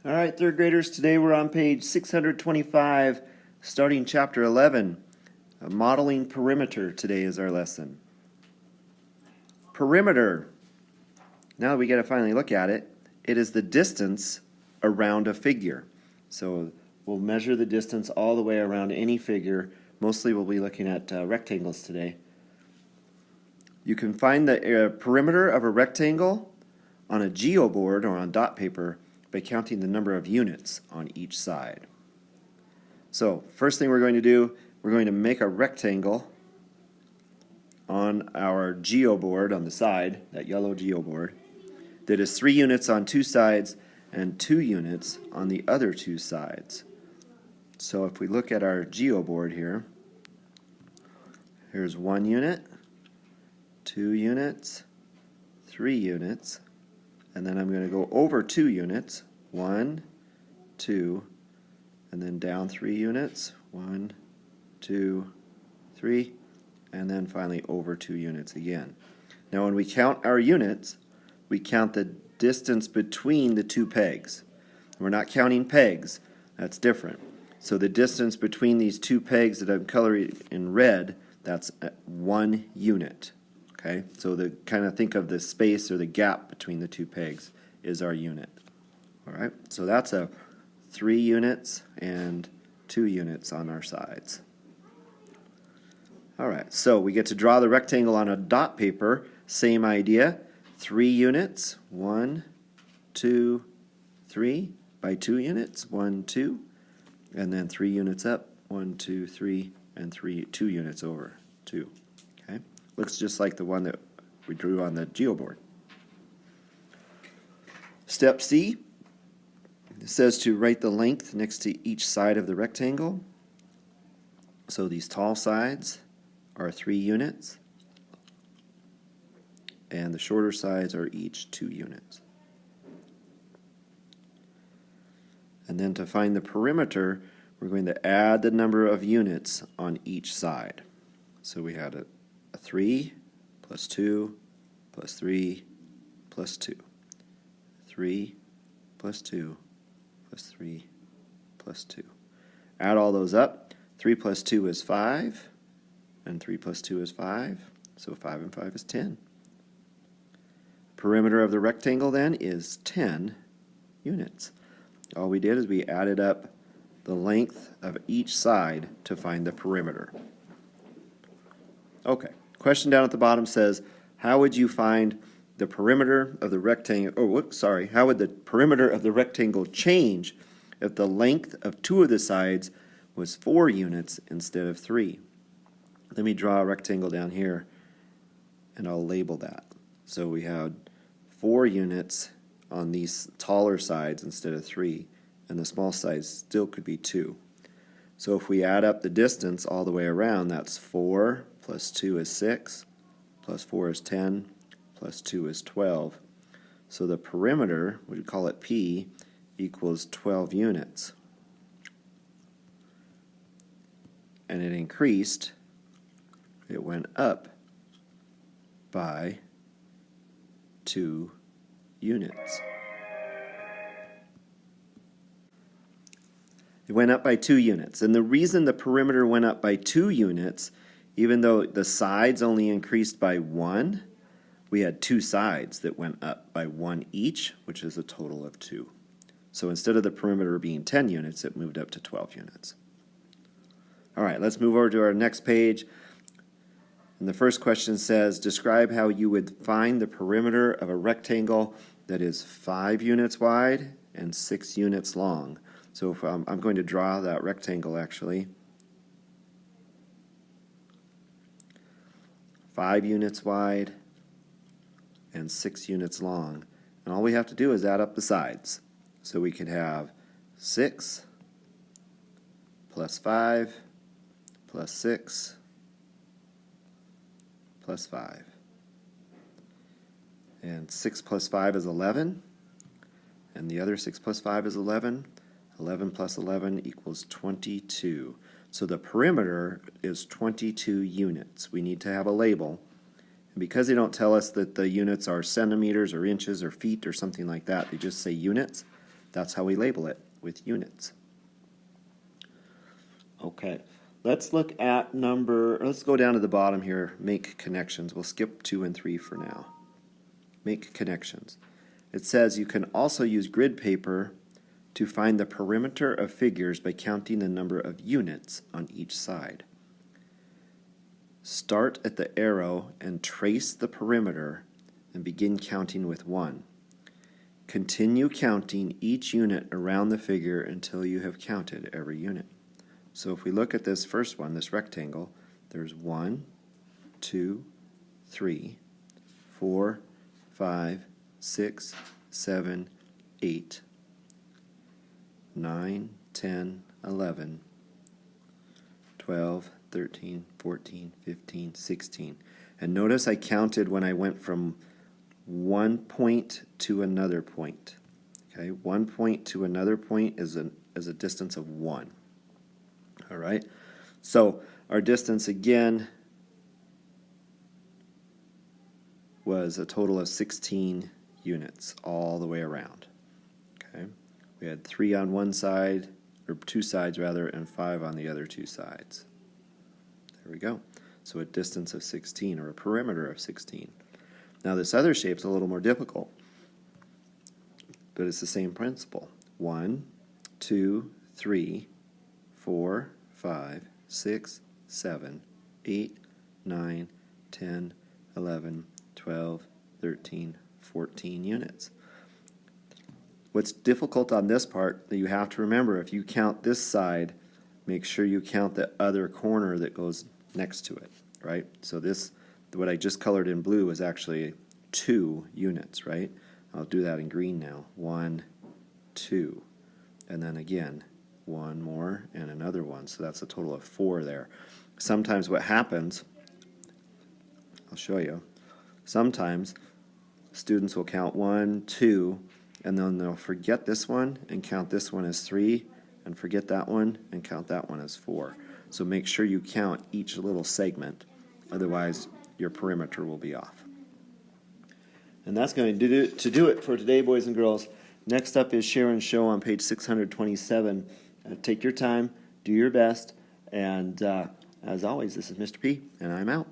All right, third graders, today we're on page 625, starting chapter 11. Modeling perimeter today is our lesson. Perimeter. Now that we got to finally look at it, it is the distance around a figure. So we'll measure the distance all the way around any figure. Mostly we'll be looking at rectangles today. You can find the perimeter of a rectangle on a geoboard or on dot paper by counting the number of units on each side. So first thing we're going to do, we're going to make a rectangle on our geoboard on the side, that yellow geoboard, that is 3 units on two sides and 2 units on the other two sides. So if we look at our geoboard here, here's 1 unit, 2 units, 3 units, and then I'm going to go over 2 units, 1, 2, and then down 3 units, 1, 2, 3, and then finally over 2 units again. Now when we count our units, we count the distance between the two pegs. We're not counting pegs, that's different. So the distance between these two pegs that I'm coloring in red, that's 1 unit. Okay, so kind of think of the space or the gap between the two pegs is our unit. All right, so that's 3 units and 2 units on our sides. All right, so we get to draw the rectangle on a dot paper. Same idea. 3 units, 1, 2, 3, by 2 units, 1, 2, and then 3 units up, 1, 2, 3, and 2 units over, 2. Okay, looks just like the one that we drew on the geoboard. Step C says to write the length next to each side of the rectangle. So these tall sides are 3 units, and the shorter sides are each 2 units. And then to find the perimeter, we're going to add the number of units on each side. So we had a 3 plus 2 plus 3 plus 2. 3 plus 2 plus 3 plus 2. Add all those up. 3 plus 2 is 5, and 3 plus 2 is 5, so 5 and 5 is 10. Perimeter of the rectangle then is 10 units. All we did is we added up the length of each side to find the perimeter. Okay, question down at the bottom says, how would you find the perimeter of the rectangle, how would the perimeter of the rectangle change if the length of 2 of the sides was 4 units instead of 3? Let me draw a rectangle down here and I'll label that. So we had 4 units on these taller sides instead of 3, and the small sides still could be 2. So if we add up the distance all the way around, that's 4 plus 2 is 6, plus 4 is 10, plus 2 is 12. So the perimeter, we call it P, equals 12 units. And it increased, it went up by 2 units. It went up by 2 units. And the reason the perimeter went up by 2 units, even though the sides only increased by 1, we had 2 sides that went up by 1 each, which is a total of 2. So instead of the perimeter being 10 units, it moved up to 12 units. All right, let's move over to our next page. And the first question says, describe how you would find the perimeter of a rectangle that is 5 units wide and 6 units long. So if I'm going to draw that rectangle actually. 5 units wide and 6 units long. And all we have to do is add up the sides. So we could have 6 plus 5 plus 6 plus 5. And 6 plus 5 is 11. And the other 6 plus 5 is 11. 11 plus 11 equals 22. So the perimeter is 22 units. We need to have a label. And because they don't tell us that the units are centimeters or inches or feet or something like that, they just say units, That's how we label it, with units. Okay, let's look at let's go down to the bottom here, make connections. We'll skip 2 and 3 for now. Make connections. It says you can also use grid paper to find the perimeter of figures by counting the number of units on each side. Start at the arrow and trace the perimeter and begin counting with 1. Continue counting each unit around the figure until you have counted every unit. So if we look at this first one, this rectangle, there's 1, 2, 3, 4, 5, 6, 7, 8, 9, 10, 11, 12, 13, 14, 15, 16. And notice I counted when I went from one point to another point. Okay, one point to another point is a distance of 1. All right, so our distance again was a total of 16 units all the way around. Okay, we had 3 on one side, or 2 sides rather, and 5 on the other 2 sides. There we go. So a distance of 16, or a perimeter of 16. Now this other shape's a little more difficult, but it's the same principle. 1, 2, 3, 4, 5, 6, 7, 8, 9, 10, 11, 12, 13, 14 units. What's difficult on this part that you have to remember, if you count this side, make sure you count the other corner that goes next to it, right? So this, what I just colored in blue, is actually 2 units, right? I'll do that in green now. 1, 2, and then again 1 more and another one. So that's a total of 4 there. Sometimes what happens, I'll show you, sometimes students will count 1, 2, and then they'll forget this one and count this one as 3, and forget that one and count that one as 4. So make sure you count each little segment, otherwise your perimeter will be off. And that's going to do it for today, boys and girls. Next up is Share and Show on page 627. Take your time, do your best, and as always, this is Mr. P, and I'm out.